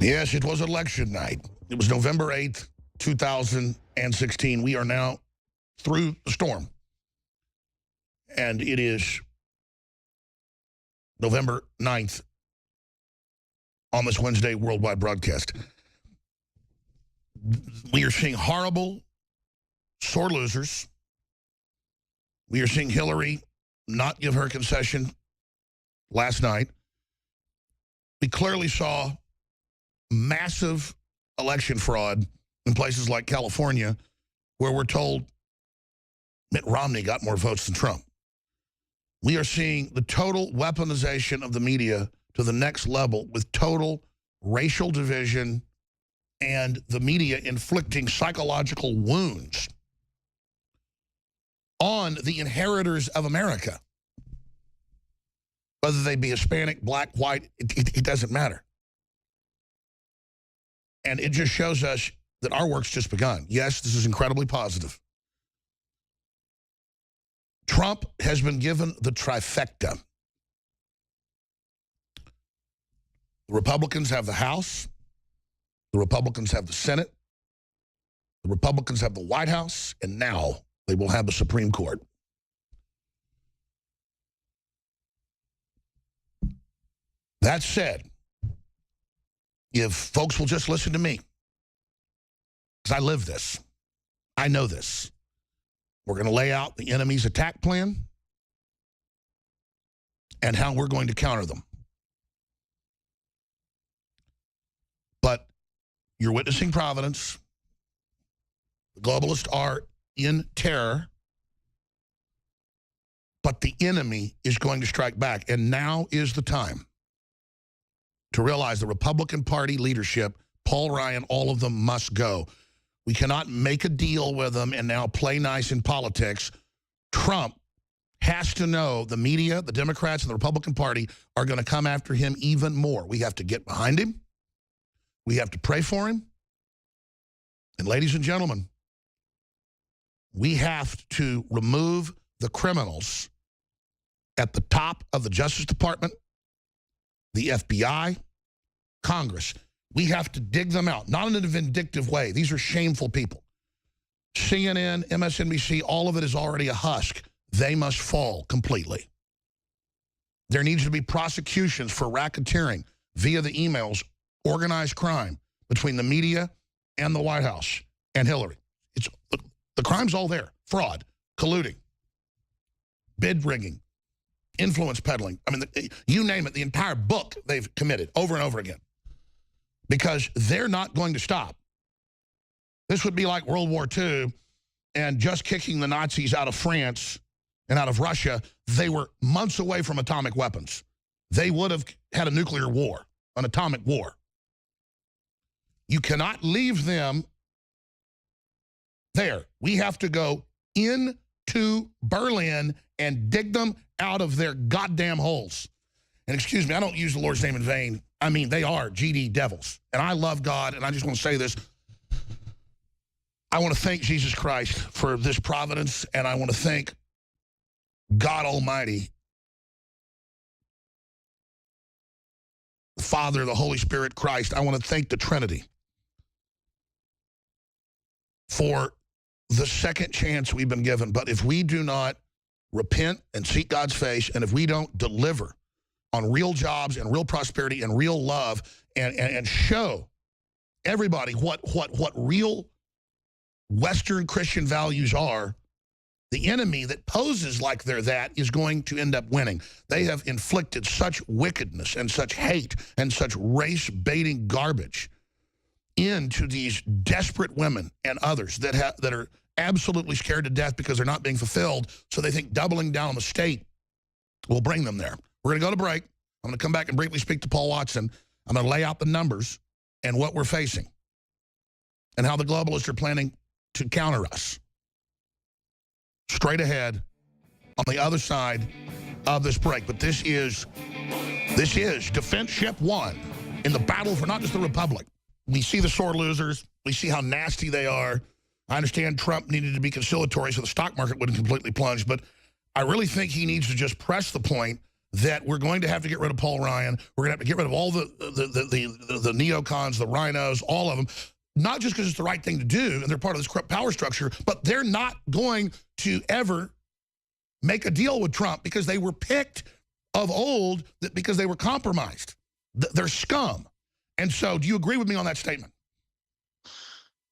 Yes, it was election night. It was November 8th, 2016. We are now through the storm. And it is November 9th on this Wednesday worldwide broadcast. We are seeing horrible, sore losers. We are seeing Hillary not give her concession last night. We clearly saw massive election fraud in places like California, where we're told Mitt Romney got more votes than Trump. We are seeing the total weaponization of the media to the next level with total racial division and the media inflicting psychological wounds on the inheritors of America. Whether they be Hispanic, black, white, it doesn't matter. And it just shows us that our work's just begun. Yes, this is incredibly positive. Trump has been given the trifecta. The Republicans have the House. The Republicans have the Senate. The Republicans have the White House. And now they will have the Supreme Court. That said, if folks will just listen to me, because I live this, I know this, we're going to lay out the enemy's attack plan and how we're going to counter them. But you're witnessing Providence. The globalists are in terror. But the enemy is going to strike back. And now is the time to realize the Republican Party leadership, Paul Ryan, all of them must go. We cannot make a deal with them and now play nice in politics. Trump has to know the media, the Democrats, and the Republican Party are going to come after him even more. We have to get behind him. We have to pray for him. And ladies and gentlemen, we have to remove the criminals at the top of the Justice Department, the FBI, Congress. We have to dig them out, not in a vindictive way. These are shameful people. CNN, MSNBC, all of it is already a husk. They must fall completely. There needs to be prosecutions for racketeering via the emails, organized crime between the media and the White House and Hillary. The crime's all there. Fraud, colluding, bid rigging, influence peddling. I mean, you name it, the entire book they've committed over and over again. Because they're not going to stop. This would be like World War II and just kicking the Nazis out of France and out of Russia. They were months away from atomic weapons. They would have had a nuclear war, an atomic war. You cannot leave them there. We have to go into Berlin and dig them out of their goddamn holes. And excuse me, I don't use the Lord's name in vain. I mean, they are GD devils. And I love God, and I just want to say this. I want to thank Jesus Christ for this providence, and I want to thank God Almighty, the Father, the Holy Spirit, Christ. I want to thank the Trinity for the second chance we've been given. But if we do not repent and seek God's face, and if we don't deliver on real jobs and real prosperity and real love and show everybody what real Western Christian values are, the enemy that poses like they're that is going to end up winning. They have inflicted such wickedness and such hate and such race-baiting garbage into these desperate women and others that are absolutely scared to death because they're not being fulfilled, so they think doubling down on the state will bring them there. We're going to go to break. I'm going to come back and briefly speak to Paul Watson. I'm going to lay out the numbers and what we're facing and how the globalists are planning to counter us. Straight ahead on the other side of this break. But this is Defense Ship 1 in the battle for not just the Republic. We see the sore losers. We see how nasty they are. I understand Trump needed to be conciliatory so the stock market wouldn't completely plunge, but I really think he needs to just press the point that we're going to have to get rid of Paul Ryan. We're going to have to get rid of all the neocons, the rhinos, all of them. Not just because it's the right thing to do and they're part of this corrupt power structure, but they're not going to ever make a deal with Trump because they were picked of old because they were compromised. They're scum. And so do you agree with me on that statement?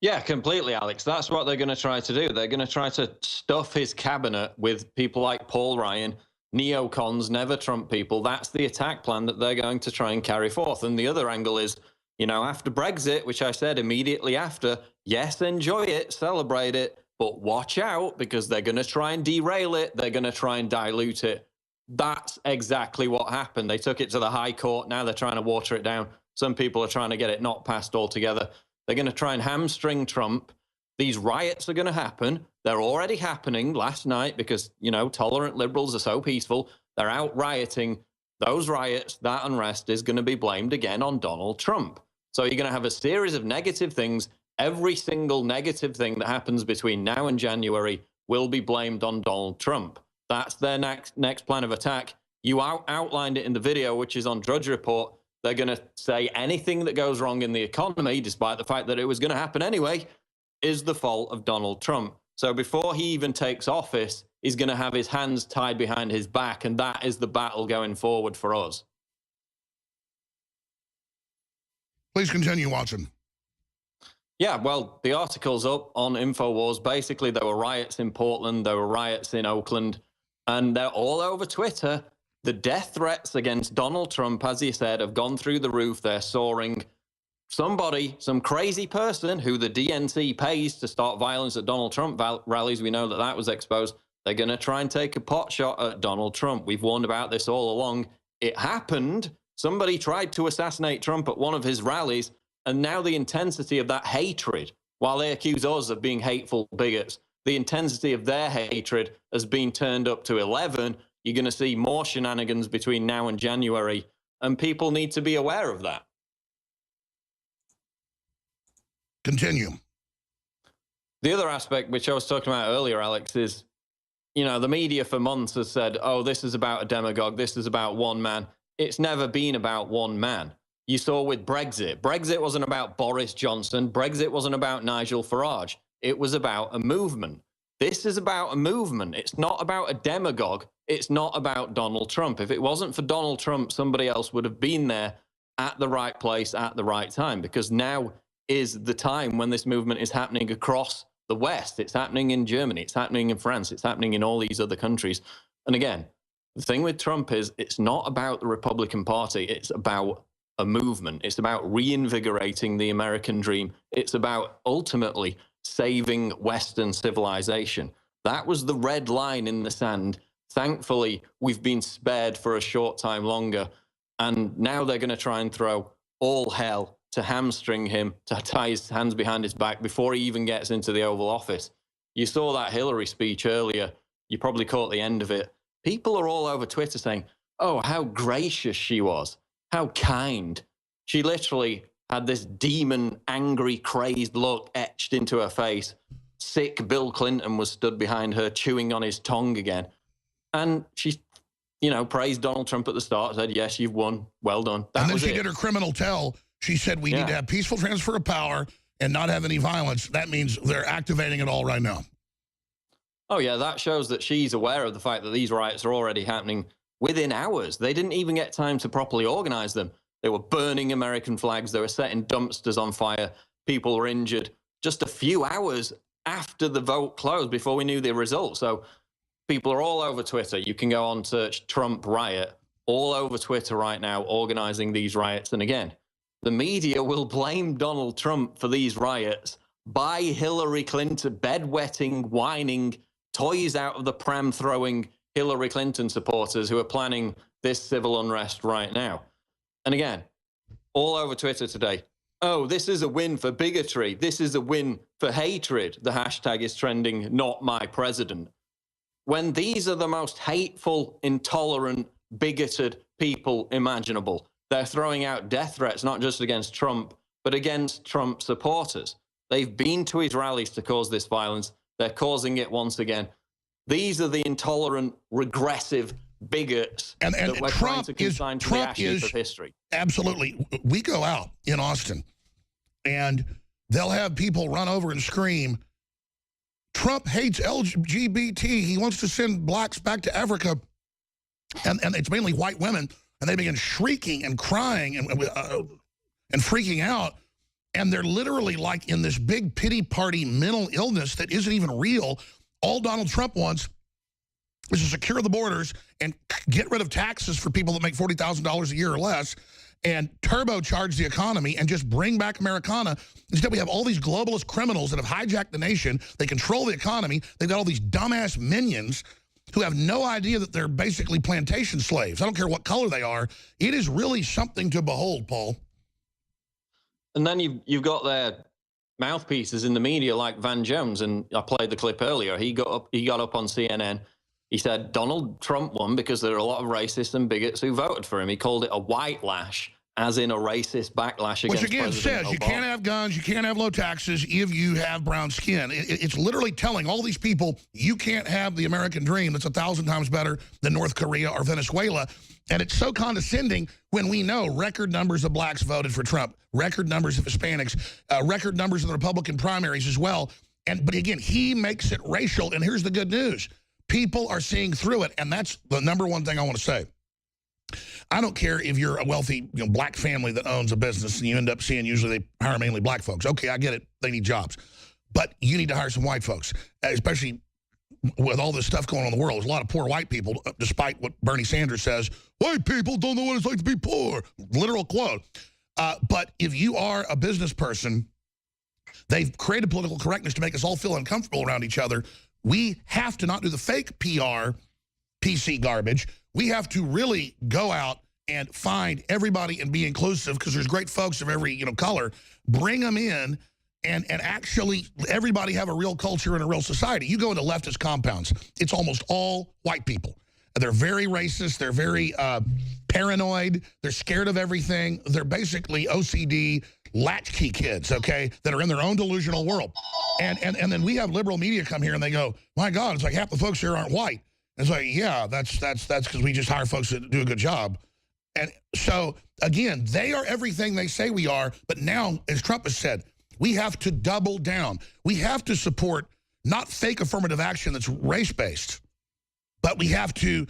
Yeah, completely, Alex. That's what they're going to try to do. They're going to try to stuff his cabinet with people like Paul Ryan, neocons, never Trump people. That's the attack plan that they're going to try and carry forth. And the other angle is, you know, after Brexit, which I said immediately after, yes, enjoy it, celebrate it, but watch out because they're going to try and derail it. They're going to try and dilute it. That's exactly what happened. They took it to the High Court. Now they're trying to water it down. Some people are trying to get it not passed altogether. They're going to try and hamstring Trump. These riots are going to happen. They're already happening last night because, you know, tolerant liberals are so peaceful. They're out rioting. Those riots, that unrest is going to be blamed again on Donald Trump. So you're going to have a series of negative things. Every single negative thing that happens between now and January will be blamed on Donald Trump. That's their next plan of attack. You outlined it in the video, which is on Drudge Report. They're going to say anything that goes wrong in the economy, despite the fact that it was going to happen anyway, is the fault of Donald Trump. So before he even takes office, he's going to have his hands tied behind his back, and that is the battle going forward for us. Please continue watching. Yeah, well, the article's up on InfoWars. Basically, there were riots in Portland, there were riots in Oakland, and they're all over Twitter. The death threats against Donald Trump, as he said, have gone through the roof. They're soaring. Somebody, some crazy person who the DNC pays to start violence at Donald Trump rallies, we know that that was exposed. They're going to try and take a pot shot at Donald Trump. We've warned about this all along. It happened. Somebody tried to assassinate Trump at one of his rallies, and now the intensity of that hatred, while they accuse us of being hateful bigots, the intensity of their hatred has been turned up to 11. You're going to see more shenanigans between now and January, and people need to be aware of that. Continue. The other aspect, which I was talking about earlier, Alex, is, you know, the media for months has said, oh, this is about a demagogue, this is about one man. It's never been about one man. You saw with Brexit. Brexit wasn't about Boris Johnson. Brexit wasn't about Nigel Farage. It was about a movement. This is about a movement. It's not about a demagogue. It's not about Donald Trump. If it wasn't for Donald Trump, somebody else would have been there at the right place at the right time, because now is the time when this movement is happening across the West. It's happening in Germany. It's happening in France. It's happening in all these other countries. And again, the thing with Trump is it's not about the Republican Party. It's about a movement. It's about reinvigorating the American dream. It's about ultimately saving Western civilization. That was the red line in the sand. Thankfully, we've been spared for a short time longer. And now they're going to try and throw all hell to hamstring him, to tie his hands behind his back before he even gets into the Oval Office. You saw that Hillary speech earlier. You probably caught the end of it. People are all over Twitter saying, oh, how gracious she was, how kind. She literally had this demon, angry, crazed look etched into her face. Sick Bill Clinton was stood behind her, chewing on his tongue again. And she, you know, praised Donald Trump at the start, said, yes, you've won, well done. And then she did her criminal tell. She said we need to have peaceful transfer of power and not have any violence. That means they're activating it all right now. Oh, yeah, that shows that she's aware of the fact that these riots are already happening within hours. They didn't even get time to properly organize them. They were burning American flags. They were setting dumpsters on fire. People were injured just a few hours after the vote closed, before we knew the result. So people are all over Twitter. You can go on, search Trump riot, all over Twitter right now, organizing these riots. And again, the media will blame Donald Trump for these riots by Hillary Clinton, bedwetting, whining, toys out of the pram throwing Hillary Clinton supporters who are planning this civil unrest right now. And again, all over Twitter today, oh, this is a win for bigotry. This is a win for hatred. The hashtag is trending, not my president. When these are the most hateful, intolerant, bigoted people imaginable, they're throwing out death threats, not just against Trump, but against Trump supporters. They've been to his rallies to cause this violence. They're causing it once again. These are the intolerant, regressive, bigots and that we're trying to consign to the ash heap of history. Absolutely. We go out in Austin, and they'll have people run over and scream, Trump hates LGBT. He wants to send blacks back to Africa. And it's mainly white women. And they begin shrieking and crying and freaking out. And they're literally like in this big pity party mental illness that isn't even real. All Donald Trump wants is to secure the borders and get rid of taxes for people that make $40,000 a year or less and turbocharge the economy and just bring back Americana. Instead, we have all these globalist criminals that have hijacked the nation. They control the economy. They've got all these dumbass minions who have no idea that they're basically plantation slaves. I don't care what color they are. It is really something to behold, Paul. And then you've got their mouthpieces in the media like Van Jones, and I played the clip earlier. He got up on CNN. He said Donald Trump won because there are a lot of racists and bigots who voted for him. He called it a white lash, as in a racist backlash against Which again President says Obama. You can't have guns, you can't have low taxes if you have brown skin. It's literally telling all these people you can't have the American dream that's 1,000 times better than North Korea or Venezuela. And it's so condescending when we know record numbers of blacks voted for Trump, record numbers of Hispanics, record numbers of the Republican primaries as well. But again, he makes it racial. And here's the good news. People are seeing through it. And that's the number one thing I want to say. I don't care if you're a wealthy black family that owns a business and you end up seeing usually they hire mainly black folks. Okay, I get it. They need jobs. But you need to hire some white folks, especially with all this stuff going on in the world. There's a lot of poor white people, despite what Bernie Sanders says. White people don't know what it's like to be poor. Literal quote. But if you are a business person, they've created political correctness to make us all feel uncomfortable around each other. We have to not do the fake PR, PC garbage. We have to really go out and find everybody and be inclusive because there's great folks of every color. Bring them in and actually everybody have a real culture and a real society. You go into leftist compounds, it's almost all white people. They're very racist. They're very paranoid. They're scared of everything. They're basically OCD latchkey kids, okay, that are in their own delusional world. And then we have liberal media come here and they go, my God, it's like half the folks here aren't white. And it's like, yeah, that's because we just hire folks that do a good job. And so, again, they are everything they say we are. But now, as Trump has said, we have to double down. We have to support not fake affirmative action that's race-based, but we have to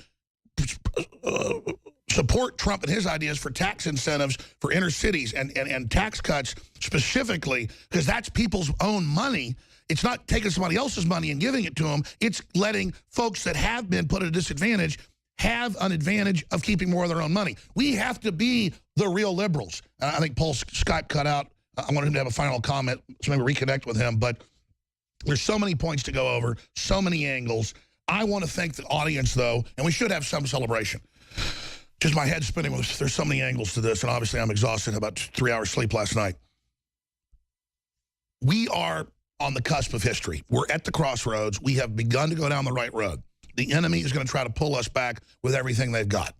support Trump and his ideas for tax incentives for inner cities and tax cuts specifically, because that's people's own money. It's not taking somebody else's money and giving it to them. It's letting folks that have been put at a disadvantage have an advantage of keeping more of their own money. We have to be the real liberals. I think Paul's Skype cut out. I want him to have a final comment, so maybe reconnect with him. But there's so many points to go over, so many angles. I want to thank the audience, though, and we should have some celebration. Just my head spinning. There's so many angles to this, and obviously I'm exhausted. About 3 hours sleep last night. We are on the cusp of history. We're at the crossroads. We have begun to go down the right road. The enemy is going to try to pull us back with everything they've got.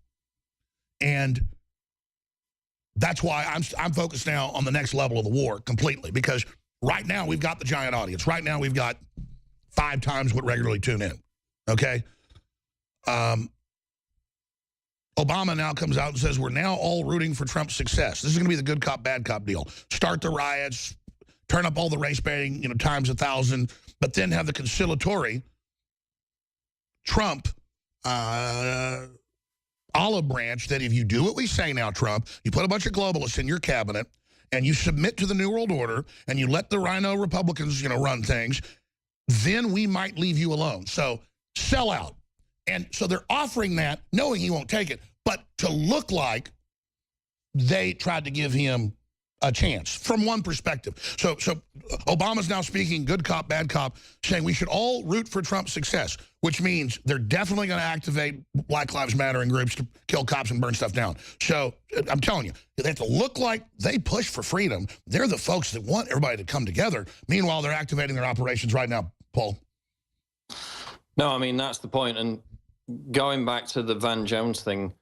And that's why I'm focused now on the next level of the war completely, because right now we've got the giant audience. Right now we've got 5 times what regularly tune in, okay? Obama now comes out and says we're now all rooting for Trump's success. This is going to be the good cop, bad cop deal. Start the riots, turn up all the race baiting, times 1,000, but then have the conciliatory Trump olive branch that if you do what we say now, Trump, you put a bunch of globalists in your cabinet and you submit to the New World Order and you let the rhino Republicans, run things, then we might leave you alone. So sell out. And so they're offering that, knowing he won't take it, but to look like they tried to give him a chance from one perspective. So Obama's now speaking good cop, bad cop, saying we should all root for Trump's success, which means they're definitely going to activate Black Lives Matter and groups to kill cops and burn stuff down. So I'm telling you, they have to look like they push for freedom. They're the folks that want everybody to come together. Meanwhile, they're activating their operations right now, Paul. No, I mean, that's the point. And going back to the Van Jones thing,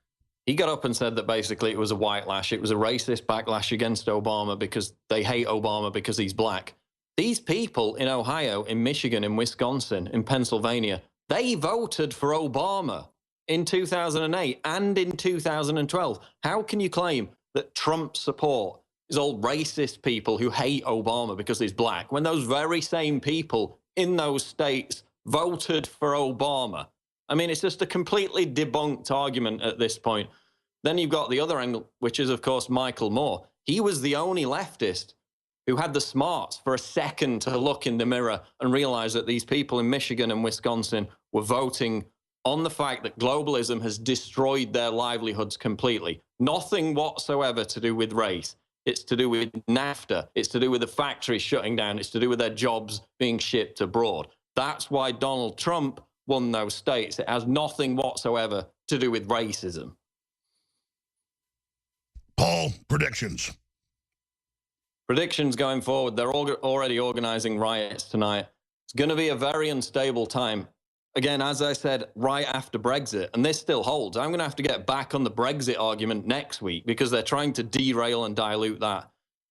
he got up and said that basically it was a white lash. It was a racist backlash against Obama because they hate Obama because he's black. These people in Ohio, in Michigan, in Wisconsin, in Pennsylvania, they voted for Obama in 2008 and in 2012. How can you claim that Trump support is all racist people who hate Obama because he's black, when those very same people in those states voted for Obama? I mean, it's just a completely debunked argument at this point. Then you've got the other angle, which is, of course, Michael Moore. He was the only leftist who had the smarts for a second to look in the mirror and realize that these people in Michigan and Wisconsin were voting on the fact that globalism has destroyed their livelihoods completely. Nothing whatsoever to do with race. It's to do with NAFTA. It's to do with the factories shutting down. It's to do with their jobs being shipped abroad. That's why Donald Trump won those states. It has nothing whatsoever to do with racism. Paul, predictions. Predictions going forward. They're already organizing riots tonight. It's going to be a very unstable time. Again, as I said, right after Brexit, and this still holds. I'm going to have to get back on the Brexit argument next week because they're trying to derail and dilute that.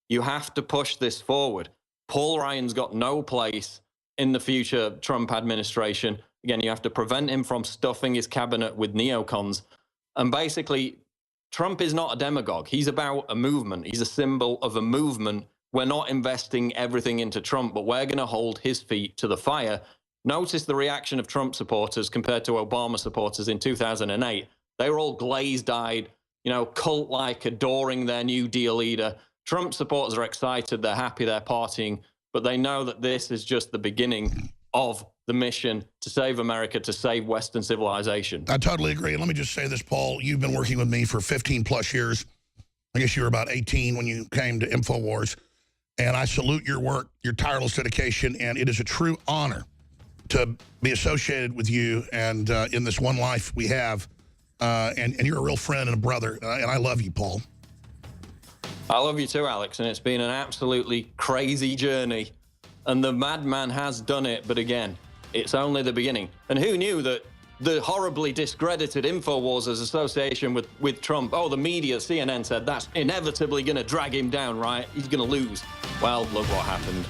You have to push this forward. Paul Ryan's got no place in the future Trump administration. Again, you have to prevent him from stuffing his cabinet with neocons. And basically, Trump is not a demagogue. He's about a movement. He's a symbol of a movement. We're not investing everything into Trump, but we're going to hold his feet to the fire. Notice the reaction of Trump supporters compared to Obama supporters in 2008. They were all glazed-eyed, you know, cult-like, adoring their New Deal leader. Trump supporters are excited, they're happy, they're partying, but they know that this is just the beginning of the mission to save America, to save Western civilization. I totally agree. Let me just say this, Paul. You've been working with me for 15-plus years. I guess you were about 18 when you came to InfoWars. And I salute your work, your tireless dedication, and it is a true honor to be associated with you and in this one life we have. And you're a real friend and a brother, and I love you, Paul. I love you too, Alex, and it's been an absolutely crazy journey. And the madman has done it, but again, it's only the beginning. And who knew that the horribly discredited InfoWars' association with Trump, oh, the media, CNN said that's inevitably going to drag him down, right? He's going to lose. Well, look what happened.